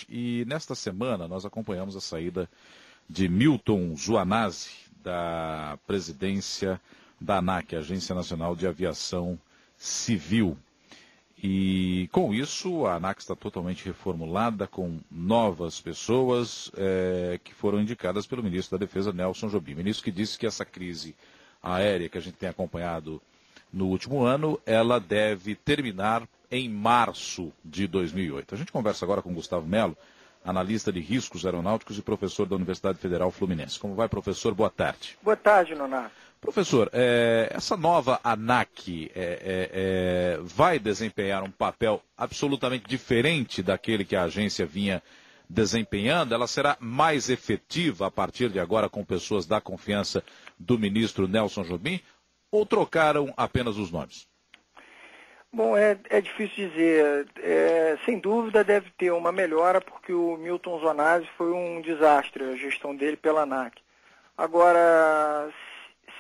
seguinte, e nesta semana nós acompanhamos a saída de Milton Zuanazzi, da presidência da ANAC, Agência Nacional de Aviação Civil. E com isso a ANAC está totalmente reformulada, com novas pessoas que foram indicadas pelo ministro da Defesa, Nelson Jobim. Ministro que disse que essa crise aérea que a gente tem acompanhado no último ano, ela deve terminar em março de 2008. A gente conversa agora com Gustavo Melo, analista de riscos aeronáuticos e professor da Universidade Federal Fluminense. Como vai, professor? Boa tarde. Boa tarde, Nonato. Professor, essa nova ANAC vai desempenhar um papel absolutamente diferente daquele que a agência vinha desempenhando? Ela será mais efetiva a partir de agora com pessoas da confiança do ministro Nelson Jobim? Ou trocaram apenas os nomes? Bom, é difícil dizer. Sem dúvida deve ter uma melhora, porque o Milton Zuanazzi foi um desastre, a gestão dele pela ANAC. Agora,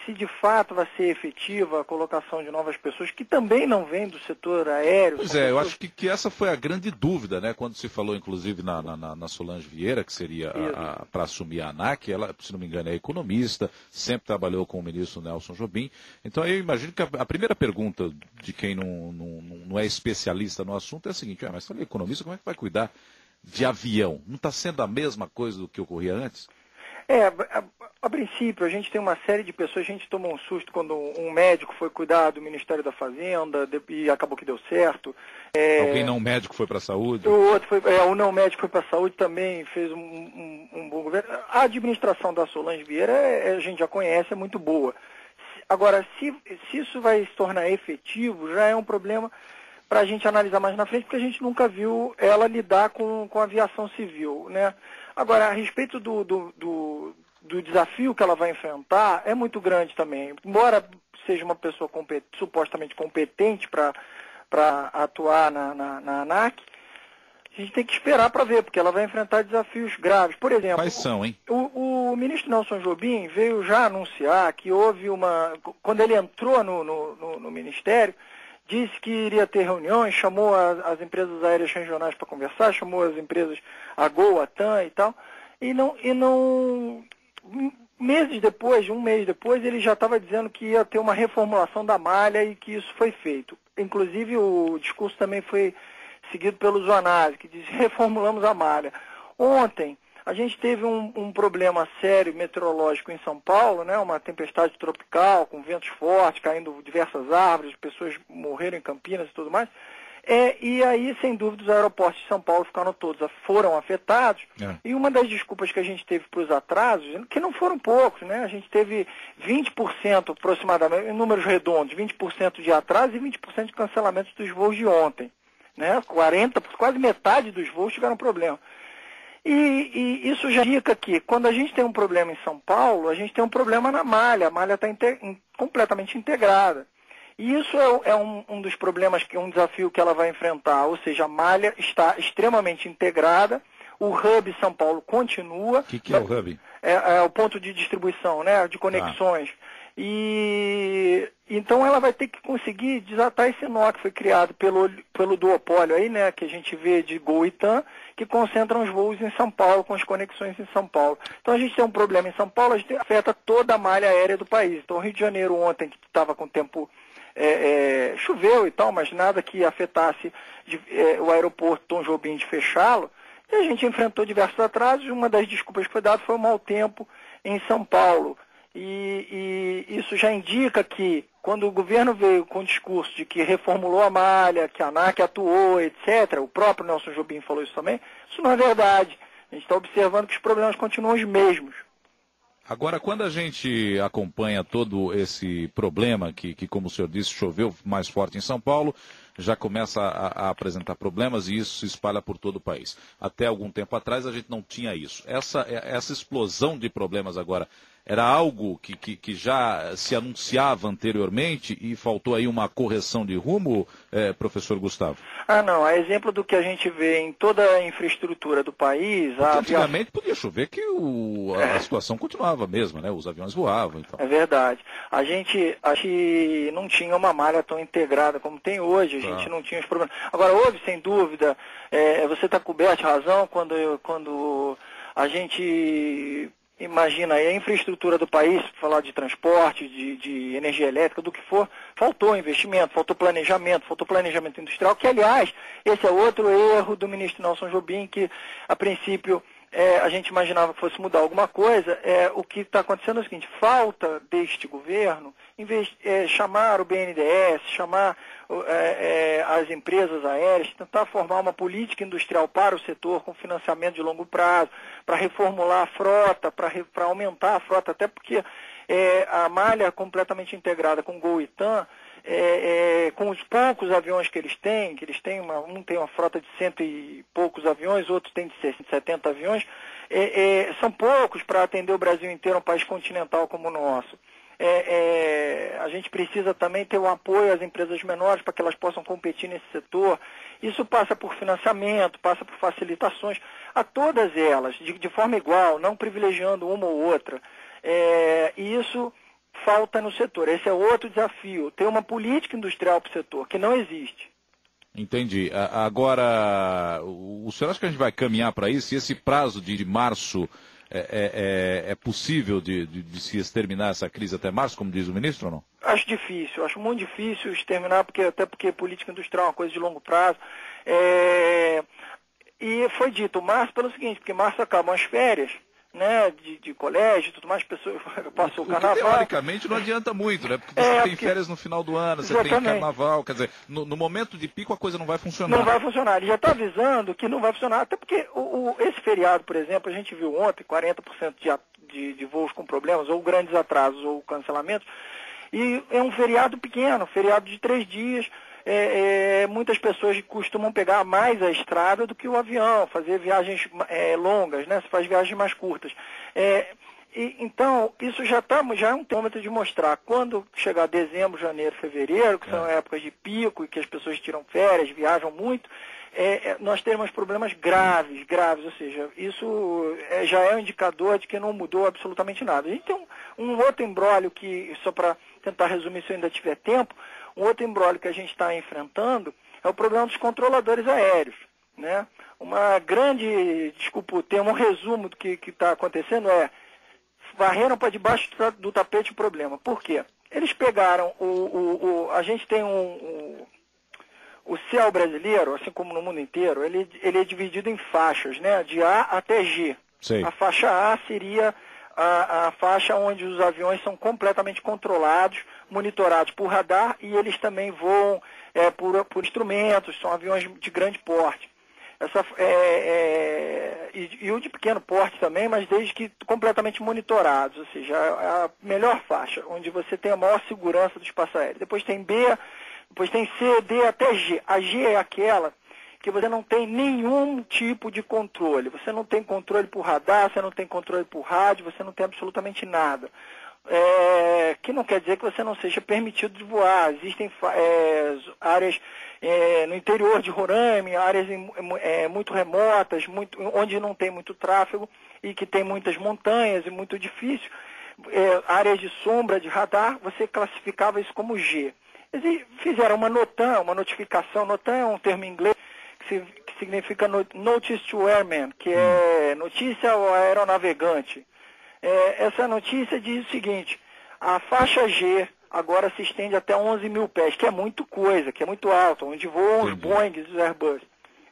se de fato vai ser efetiva a colocação de novas pessoas, que também não vêm do setor aéreo... Pois eu acho que essa foi a grande dúvida, né? Quando se falou, inclusive, na Solange Vieira, que seria para assumir a ANAC, ela, se não me engano, é economista, sempre trabalhou com o ministro Nelson Jobim. Então, eu imagino que a primeira pergunta de quem não é especialista no assunto é a seguinte: mas se ele é economista, como é que vai cuidar de avião? Não está sendo a mesma coisa do que ocorria antes? A princípio, a gente tem uma série de pessoas, a gente tomou um susto quando um médico foi cuidar do Ministério da Fazenda e acabou que deu certo. Alguém não médico foi para a saúde? O não médico foi para a saúde também, fez um bom governo. A administração da Solange Vieira, a gente já conhece, é muito boa. Agora, se isso vai se tornar efetivo, já é um problema para a gente analisar mais na frente, porque a gente nunca viu ela lidar com a aviação civil, né? Agora, a respeito do desafio que ela vai enfrentar, é muito grande também. Embora seja uma pessoa supostamente competente para atuar na ANAC, a gente tem que esperar para ver, porque ela vai enfrentar desafios graves. Por exemplo, quais são, hein? O ministro Nelson Jobim veio já anunciar que houve quando ele entrou no ministério, disse que iria ter reuniões, chamou as empresas aéreas regionais para conversar, chamou as empresas, a Gol, a TAM e tal, e não meses depois, um mês depois, ele já estava dizendo que ia ter uma reformulação da malha e que isso foi feito. Inclusive, o discurso também foi seguido pelo Zuanazzi, que disse: reformulamos a malha. Ontem, a gente teve um problema sério meteorológico em São Paulo, né? Uma tempestade tropical, com ventos fortes, caindo diversas árvores, pessoas morreram em Campinas e tudo mais. E aí, sem dúvida, os aeroportos de São Paulo foram afetados. E uma das desculpas que a gente teve para os atrasos, que não foram poucos, né? A gente teve 20% aproximadamente, em números redondos, 20% de atraso e 20% de cancelamentos dos voos de ontem, né? Quase metade dos voos tiveram problema. E isso já indica que, quando a gente tem um problema em São Paulo, a gente tem um problema na malha. A malha está completamente integrada. E isso é um dos problemas, um desafio que ela vai enfrentar. Ou seja, a malha está extremamente integrada. O hub São Paulo continua. O que é o hub? É o ponto de distribuição, né, de conexões. E então ela vai ter que conseguir desatar esse nó que foi criado pelo duopólio aí, né, que a gente vê de Gol e TAM, que concentram os voos em São Paulo, com as conexões em São Paulo. Então a gente tem um problema em São Paulo, a gente afeta toda a malha aérea do país. Então o Rio de Janeiro ontem, que estava com tempo, choveu e tal, mas nada que afetasse o aeroporto Tom Jobim de fechá-lo, e a gente enfrentou diversos atrasos. Uma das desculpas que foi dada foi o mau tempo em São Paulo. E isso já indica que, quando o governo veio com o discurso de que reformulou a malha, que a ANAC atuou, etc., o próprio Nelson Jobim falou isso também, isso não é verdade. A gente está observando que os problemas continuam os mesmos. Agora, quando a gente acompanha todo esse problema, que como o senhor disse, choveu mais forte em São Paulo, já começa a apresentar problemas e isso se espalha por todo o país. Até algum tempo atrás a gente não tinha isso. Essa explosão de problemas agora, Era algo que já se anunciava anteriormente e faltou aí uma correção de rumo, professor Gustavo? Não. A exemplo do que a gente vê em toda a infraestrutura do país... Antigamente podia chover que a situação continuava a mesma, né? Os aviões voavam. Então. É verdade. A gente não tinha uma malha tão integrada como tem hoje, a gente não tinha os problemas. Agora, houve, sem dúvida, você está coberto de razão quando a gente... Imagina aí a infraestrutura do país, falar de transporte, de energia elétrica, do que for, faltou investimento, faltou planejamento industrial, que, aliás, esse é outro erro do ministro Nelson Jobim, que, a princípio, a gente imaginava que fosse mudar alguma coisa. O que está acontecendo é o seguinte: falta deste governo chamar o BNDES, chamar as empresas aéreas, tentar formar uma política industrial para o setor com financiamento de longo prazo, para reformular a frota, para aumentar a frota, até porque a malha completamente integrada com Gol e TAM, com os poucos aviões que eles têm, um tem uma frota de 100 e poucos aviões, outro tem de 70 aviões, são poucos para atender o Brasil inteiro, um país continental como o nosso. A gente precisa também ter o apoio às empresas menores para que elas possam competir nesse setor. Isso passa por financiamento, passa por facilitações a todas elas, de forma igual, não privilegiando uma ou outra. E isso falta no setor. Esse é outro desafio, ter uma política industrial para o setor, que não existe. Entendi. Agora, o senhor acha que a gente vai caminhar para isso? E esse prazo de março é possível de se exterminar essa crise até março, como diz o ministro, ou não? Acho difícil, acho muito difícil exterminar, até porque política industrial é uma coisa de longo prazo. E foi dito março pelo seguinte, porque março acabam as férias, né, de colégio, tudo mais, pessoas passou o carnaval. Teoricamente não adianta muito, né? Porque você tem férias no final do ano, você tem carnaval, quer dizer, no momento de pico a coisa não vai funcionar. Não vai funcionar, ele já está avisando que não vai funcionar, até porque esse feriado, por exemplo, a gente viu ontem 40% de voos com problemas, ou grandes atrasos, ou cancelamentos, e é um feriado pequeno, feriado de 3 dias, muitas pessoas costumam pegar mais a estrada do que o avião, fazer viagens longas, né? Se faz viagens mais curtas. Então, isso já é um termômetro de mostrar, quando chegar dezembro, janeiro, fevereiro, que são épocas de pico e que as pessoas tiram férias, viajam muito, nós teremos problemas graves, ou seja, isso já é um indicador de que não mudou absolutamente nada. A gente tem um outro imbróglio que, só para tentar resumir se eu ainda tiver tempo, um outro imbróglio que a gente está enfrentando é o problema dos controladores aéreos, né? Uma grande, desculpa o termo, um resumo do que está acontecendo varreram para debaixo do tapete o problema. Por quê? Eles pegaram, a gente tem o céu brasileiro, assim como no mundo inteiro, ele é dividido em faixas, né? De A até G. Sim. A faixa A seria a faixa onde os aviões são completamente controlados, monitorados por radar, e eles também voam por instrumentos, são aviões de grande porte. E o de pequeno porte também, mas desde que completamente monitorados, ou seja, a melhor faixa, onde você tem a maior segurança do espaço aéreo. Depois tem B, depois tem C, D até G. A G é aquela que você não tem nenhum tipo de controle. Você não tem controle por radar, você não tem controle por rádio, você não tem absolutamente nada. Que não quer dizer que você não seja permitido de voar. Existem áreas no interior de Roraima, áreas muito remotas, onde não tem muito tráfego e que tem muitas montanhas e muito difícil. Áreas de sombra de radar, você classificava isso como G. Eles fizeram uma NOTAM, uma notificação. NOTAM é um termo em inglês que significa Notice to Airman, que é notícia ao aeronavegante. Essa notícia diz o seguinte: a faixa G agora se estende até 11 mil pés, que é muito coisa, que é muito alto, onde voam os Boeing e os Airbus.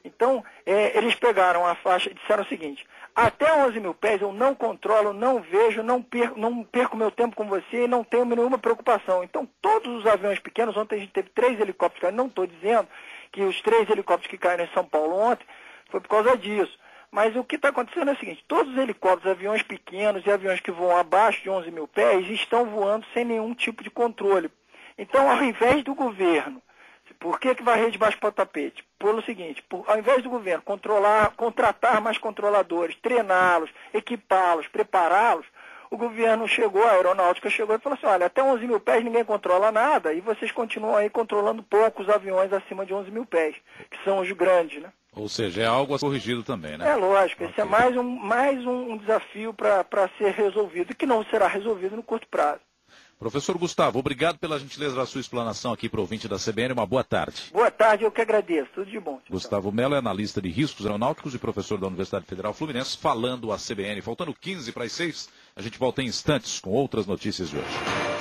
Então, eles pegaram a faixa e disseram o seguinte: até 11 mil pés eu não controlo, não vejo, não perco meu tempo com você e não tenho nenhuma preocupação. Então, todos os aviões pequenos, ontem a gente teve 3 helicópteros caíram, não estou dizendo que os 3 helicópteros que caíram em São Paulo ontem foi por causa disso. Mas o que está acontecendo é o seguinte: todos os helicópteros, aviões pequenos e aviões que voam abaixo de 11 mil pés estão voando sem nenhum tipo de controle. Então, ao invés do governo, por que varrer debaixo do tapete? Pelo seguinte: ao invés do governo contratar mais controladores, treiná-los, equipá-los, prepará-los, o governo chegou, a aeronáutica chegou e falou assim, olha, até 11 mil pés ninguém controla nada e vocês continuam aí controlando poucos aviões acima de 11 mil pés, que são os grandes, né? Ou seja, é algo a ser corrigido também, né? É lógico, esse é mais um desafio para ser resolvido e que não será resolvido no curto prazo. Professor Gustavo, obrigado pela gentileza da sua explanação aqui para o ouvinte da CBN. Uma boa tarde. Boa tarde, eu que agradeço. Tudo de bom. Gustavo Mello é analista de riscos aeronáuticos e professor da Universidade Federal Fluminense, falando à CBN. Faltando 15 para as 6, a gente volta em instantes com outras notícias de hoje.